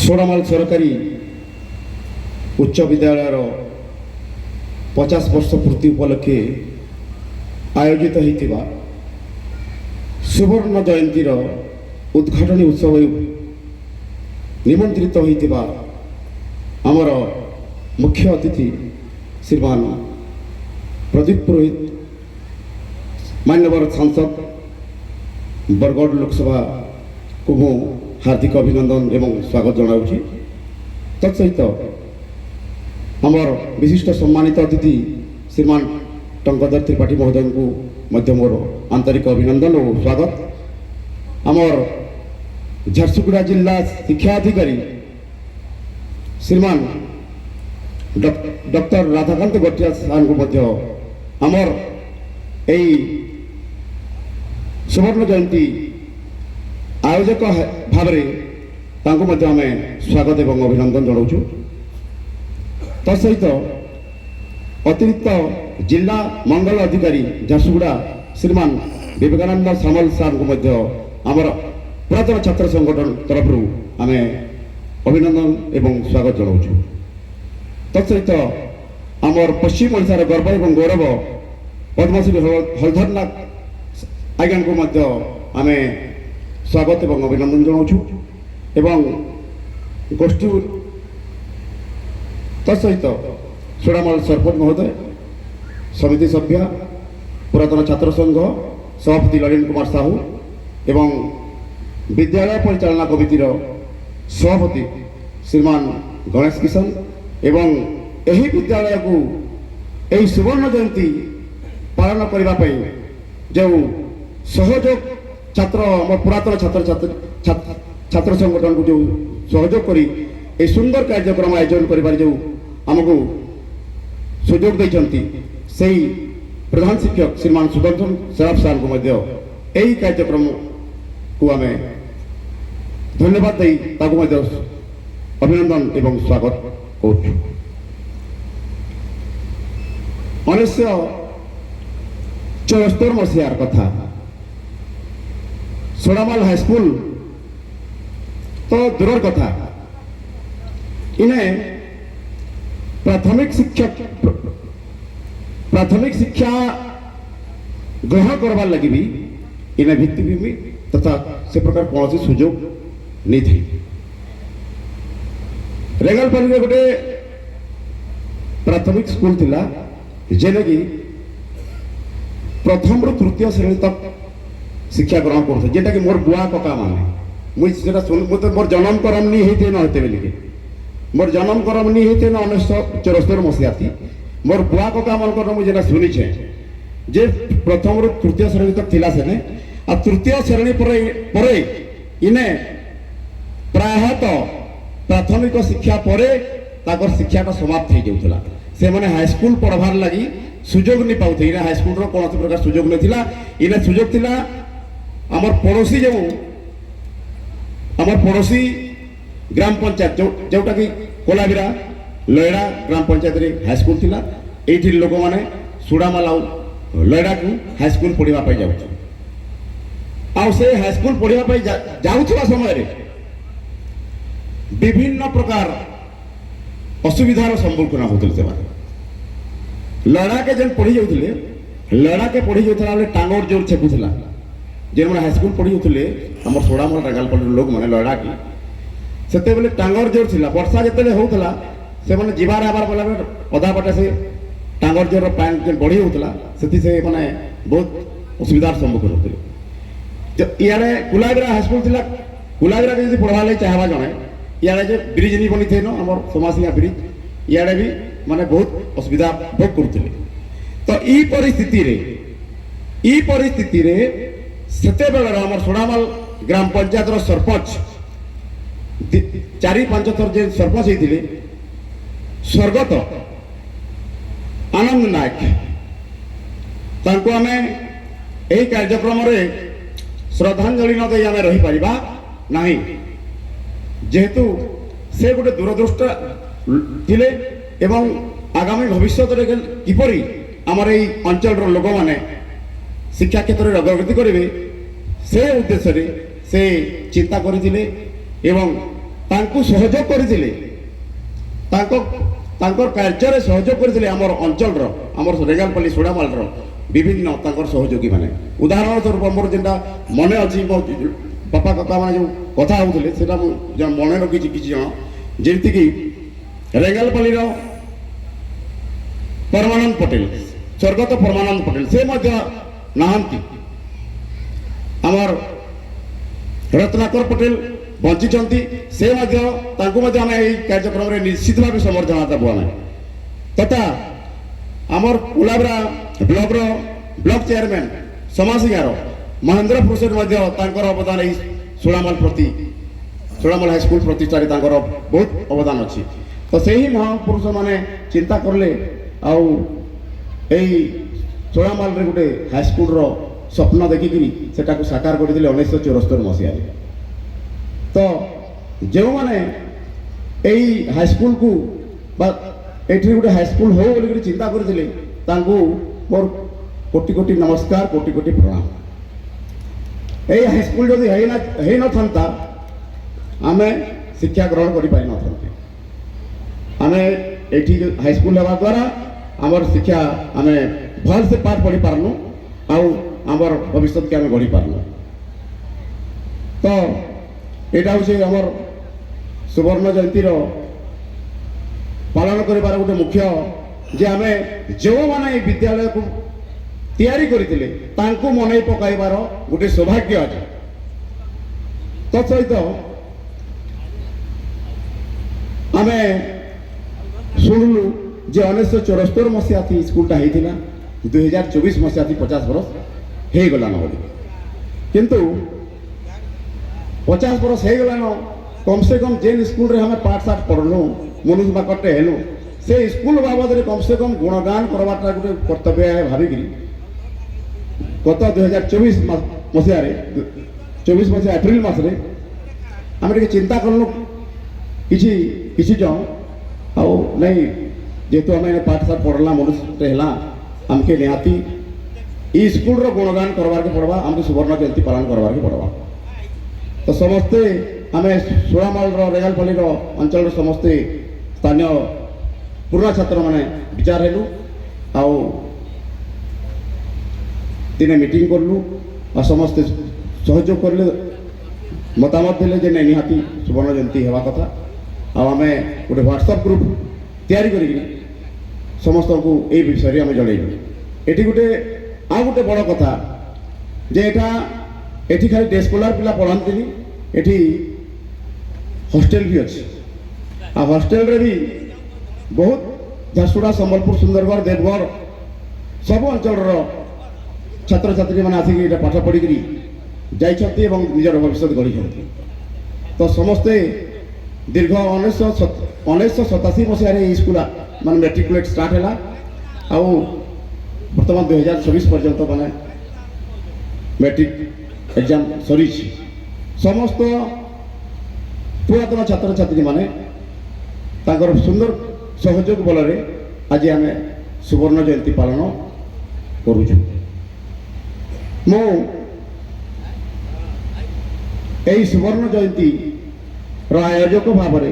सोड़ामाल सरकारी उच्च विद्यालय 50 वर्ष पूर्ति उपलक्षे आयोजित होता सुवर्ण जयंती उद्घाटन उत्सव निमंत्रित होता आमर मुख्य अतिथि श्रीमान प्रदीप पुरोहित मान्यवर सांसद बरगढ़ लोकसभा को मु हार्दिक अभिनंदन एवं स्वागत जनाऊँगी। तत्सहित आमर विशिष्ट सम्मानित अतिथि श्रीमान टंकधर त्रिपाठी महोदय को मध्य मोर आंतरिक अभिनंदन और स्वागत। आमर झारसुगुड़ा जिला शिक्षा अधिकारी श्रीमान डॉक्टर राधाकांत गटिया सार को मध्य आमर यही सुवर्ण जयंती आयोजक भाव में स्वागत एवं अभिनंदन जनाऊँ। तत्सहित अतिरिक्त जिला मंगल अधिकारी झारसुगुड़ा श्रीमान विवेकानंद सामल सार को मध्य आमर पुरातन छात्र संगठन तरफ आम अभिनंदन एवं स्वागत जनाऊँ। तत्सहित आमर पश्चिम ओडिशार गर्व एवं गौरव पद्मश्री हलधरनाथ आज्ञा को मध्य आम स्वागत एवं अभिनंदन जनाऊँ एवं गोष्ठी तत्सहित सोड़ामाल सरपंच महोदय समिति सभ्य पुरातन छात्र संघ सभापति ललिन कुमार साहू एवं विद्यालय परिचालना कमिटीर सभापति श्रीमान गणेश किशन एवं यही विद्यालय को यही सुवर्ण जयंती पालन करने जो सहयोग छात्र पुरातन छात्र संगठन को जो सहयोग करी ए सुंदर कार्यक्रम आयोजन कर जो आमको सुजोग देती से प्रधान शिक्षक श्रीमान सुदर्शन सराफ सार को मध्य यही कार्यक्रम को आम धन्यवाद दे अभिनंदन एवं स्वागत कर 1974 मसीहार कथा सोड़ामाल हाईस्कूल तो दूर कथा इन्हें प्राथमिक शिक्षा ग्रहण करवार लगी भी इन्हें भित्तिभूमि तथा से प्रकार कौन सी सुजोग नहीं थी। रेगलपल्ली गोटे प्राथमिक स्कूल थिला जेने की प्रथम रु तृतीय श्रेणी तक शिक्षा ग्रहण करते जेटा कि मोर बुआ कका माने मुझे मोर जन्म करम नहीं होते न होते बोलिके मोर जन्म करम नहीं होते न 1974 मसीहा थी मोर बुआ कका मन मुझे शुनी जे प्रथम रु तृतीय श्रेणी तक थिला सेने आ तृतीय श्रेणी पर इने प्रायतः प्राथमिक शिक्षा पर ताकर शिक्षाटा समाप्त हो जाऊला से माने हाईस्कूल पढ़वार लगी सुजोग नहीं पाते इना हाईस्कूल कौन प्रकार सुजोग नहीं इना सुजोग थिला आमर पड़ोसी जो आमर पड़ोसी ग्राम पंचायत जोटा कि कोलाबिरा लयड़ा ग्राम पंचायत हाईस्कूल थिला एठी लोक माने सुड़ामाल लयड़ा को हाईस्कूल पढ़ाई जाऊँ से हाईस्कूल पढ़ाई जाऊा समय विभिन्न प्रकार असुविधार सम्मुखीन होते लड़ा के जेन पढ़ी जाऊे लड़ा के पढ़ी जाऊला टांगर जोर छेकुला जेन मैंने हाईस्कूल पढ़ी जाते आम सोड़ामाल रेगालपल्ली लोक मैंने लड़ा की से बेले टांगर जोर थी वर्षा जिते होता से मैंने जीवार आबार बेला अधा बाटे से टांगर जोर पैंट जो बढ़ी होता से मैंने बहुत असुविधार सम्मुखीन होते इे कुलाबिरा हाईस्कूल थी कुलाबिरा के जो पढ़वा चाहवा जड़े इे जो ब्रिज नहीं बनी थे आम समासिया ब्रिज इे भी माने बहुत असुविधा भोग करुले तो ई परिस्थिति रे सेते बेलर आम सोड़ामाल ग्राम पंचायत सरपंच 4-5 थर जे सरपंच होते स्वर्गत आनंद नायक तांको आमे यही कार्यक्रम रे श्रद्धांजलि न दे आमे रही परिबा नाही जेहेतु से गोटे दूरदृष्टा थिले एवं आगामी भविष्य किपरि आमर यही अंचल लोक मैंने शिक्षा क्षेत्र में अग्रगति करेंगे से उद्देश्य से चिंता करते एवं ତାଙ୍କୁ ସହଯୋଗ କରିଥିଲେ, ତାଙ୍କର କାର୍ଯ୍ୟରେ ସହଯୋଗ କରିଥିଲେ ଆମର ଅଞ୍ଚଳର, ଆମର ରେଙ୍ଗାଲପଲ୍ଲୀ ସୁଡ଼ାମାଲର ବିଭିନ୍ନ ତାଙ୍କର ସହଯୋଗୀ ମାନେ। ଉଦାହରଣ ସ୍ୱରୂପ ମୋର ଯେନ୍ଟା ମନେ ଅଛି, ମୋ ବାପା କକା ମାନେ ଯେଉଁ କଥା ହେଉଥିଲେ ସେଟା ମୁଁ ମନେ ରଖିଛି କିଛି ଜଣ, ଯେମିତିକି ରେଙ୍ଗାଲପଲ୍ଲୀର ପରମାନନ୍ଦ ପଟେଲ, ସ୍ୱର୍ଗତ ପରମାନନ୍ଦ ପଟେଲ, ସେ ମଧ୍ୟ ନାହାନ୍ତି। ଆମର ରତ୍ନାକର ପଟେଲ ବଞ୍ଚିଛନ୍ତି, ସେ ମଧ୍ୟ, ତାଙ୍କୁ ମଧ୍ୟ ଆମେ ଏହି କାର୍ଯ୍ୟକ୍ରମରେ ନିଶ୍ଚିତ ଭାବେ ସମର୍ଥନା ଦେବୁ ଆମେ। ତଥା ଆମର କୁଲାବ୍ରା ବ୍ଲକର ବ୍ଲକ ଚେୟାରମ୍ୟାନ ସମାସିଙ୍ଗାର ମହେନ୍ଦ୍ର ପୁରୁଷରେ ମଧ୍ୟ ତାଙ୍କର ଅବଦାନ ଏହି ସୁଡ଼ାମାଲ ହାଇସ୍କୁଲ ପ୍ରତିଷ୍ଠାରେ ତାଙ୍କର ବହୁତ ଅବଦାନ ଅଛି। ତ ସେହି ମହାପୁରୁଷ ମାନେ ଚିନ୍ତା କଲେ ଆଉ ଏଇ ସୁଡ଼ାମାଲରେ ଗୋଟେ ହାଇସ୍କୁଲର ସ୍ୱପ୍ନ ଦେଖିକିରି ସେଟାକୁ ସାକାର କରିଥିଲେ 1974 ମସିହାରେ। ତ ଯେଉଁମାନେ ଏଇ ହାଇସ୍କୁଲକୁ ବା ଏଠି ଗୋଟେ ହାଇସ୍କୁଲ ହଉ ବୋଲିକରି ଚିନ୍ତା କରିଥିଲେ ତାଙ୍କୁ ମୋର କୋଟି କୋଟି ନମସ୍କାର, କୋଟି କୋଟି ପ୍ରଣାମ। এই হাইস্কুল যদি ହେଇନଥାନ୍ତା ଆମେ ଶିକ୍ଷା ଗ୍ରହଣ କରିପାରିନଥାନ୍ତେ। ଆମେ ଏଠି ହାଇସ୍କୁଲ ହେବା ଦ୍ୱାରା ଆମର ଶିକ୍ଷା ଆମେ ଭଲସେ ପାଠ ପଢ଼ି ପାରନୁ ଆଉ ଆମର ଭବିଷ୍ୟତକେ ଆମେ ଗଢ଼ି ପାରନୁ। ତ ଏଇଟା ହେଉଛି ଆମର ସୁବର୍ଣ୍ଣ ଜୟନ୍ତୀର ପାଳନ କରିବାର ଗୋଟେ ମୁଖ୍ୟ, ଯେ ଆମେ ଯେଉଁମାନେ এই ବିଦ୍ୟାଳୟକୁ ତିଆରି କରିଥିଲେ ତାଙ୍କୁ ମନେ ପକାଇବାର ଗୋଟେ ସୌଭାଗ୍ୟ ଅଛି। ତତ୍ସହିତ ଆମେ ଶୁଣିଲୁ ଯେ 1974 ମସିହାથી ସ୍କୁଲଟା ହେଇଥିଲା, 2024 ମସିହାથી 50 ବରଷ ହେଇଗଲାନ ବୋଲି। କିନ୍ତୁ 50 ବରଷ ହେଇଗଲାନ, କମସେ କମ ଯେନ୍ ସ୍କୁଲରେ ଆମେ ପାଠ ସାଠ ପଢ଼ଲୁ, ମନୁଷ୍ୟ ବାକଟେ ହେଲୁ, ସେ ସ୍କୁଲ ବାବଦରେ କମସେ କମ ଗୁଣଗାନ କରବାଟା ଗୋଟେ କର୍ତ୍ତବ୍ୟ ଭାବିକିରି ଗତ 2024 ମସିହାରେ 24 ମସିହା ଏପ୍ରିଲ ମାସରେ ଆମେ ଟିକେ ଚିନ୍ତା କଲୁ କିଛି ଜଣ, ଆଉ ନାଇଁ ଯେହେତୁ ଆମେ ପାଠ ସାଠ ପଢ଼ଲା ମନୁଷ୍ୟଟେ ହେଲା, ଆମକେ ନିହାତି ଇ ସ୍କୁଲର ଗୁଣଗାନ କରବାକେ ପଡ଼ବା, ଆମକୁ ସୁବର୍ଣ୍ଣ ଜୟନ୍ତୀ ପାଳନ କରବାକେ ପଡ଼ବା। ତ ସମସ୍ତେ ଆମେ ସୁଡ଼ାମାଲର ରେଙ୍ଗାଲପଲ୍ଲୀର ଅଞ୍ଚଳର ସମସ୍ତେ ସ୍ଥାନୀୟ ପୁରୁଣା ଛାତ୍ରମାନେ ବିଚାର ହେଲୁ ଆଉ ଦିନେ ମିଟିଂ କଲୁ ଆଉ ସମସ୍ତେ ସହଯୋଗ କଲେ, ମତାମତ ଦେଲେ ଯେ ନାଇଁ ନିହାତି ସୁବର୍ଣ୍ଣ ଜୟନ୍ତୀ ହେବା କଥା। ଆଉ ଆମେ ଗୋଟେ ହ୍ୱାଟ୍ସଆପ୍ ଗ୍ରୁପ୍ ତିଆରି କରିକି ସମସ୍ତଙ୍କୁ এই ବିଷୟରେ ଆମେ ଜଣେଇଲୁ। ଏଠି ଆଉ ଗୋଟେ ବଡ଼ କଥା ଯେ ଏଠି ଖାଲି ଡେ ସ୍କଲାର ପିଲା ପଢ଼ାନ୍ତିନି, ଏଠି ହଷ୍ଟେଲ ବି ଅଛି। ଆଉ ହଷ୍ଟେଲରେ ବି ବହୁତ ଝାରସୁଗୁଡ଼ା, ସମ୍ବଲପୁର, ସୁନ୍ଦରଗଡ଼, ଦେବଗଡ଼ ସବୁ ଅଞ୍ଚଳର ଛାତ୍ରଛାତ୍ରୀମାନେ ଆସିକି ଏଇଟା ପାଠ ପଢ଼ିକିରି ଯାଇଛନ୍ତି ଏବଂ ନିଜର ଭବିଷ୍ୟତ ଗଢ଼ିଛନ୍ତି। ତ ସମସ୍ତେ ଦୀର୍ଘ 1987 ମସିହାରେ ଏଇ ସ୍କୁଲ ମାନେ ମେଟ୍ରିକୁଲେଟ୍ ଷ୍ଟାର୍ଟ ହେଲା ଆଉ ବର୍ତ୍ତମାନ 2024 ପର୍ଯ୍ୟନ୍ତ ମାନେ ମେଟ୍ରିକ ଏକ୍ଜାମ ସରିଛି। ସମସ୍ତ ପୁରାତନ ଛାତ୍ରଛାତ୍ରୀମାନେ ତାଙ୍କର ସୁନ୍ଦର ସହଯୋଗ ବଳରେ ଆଜି ଆମେ ସୁବର୍ଣ୍ଣ ଜୟନ୍ତୀ ପାଳନ କରୁଛୁ। ମୁଁ এই সুবর্ণ জয়ন্তীর আয়োজক ভাবে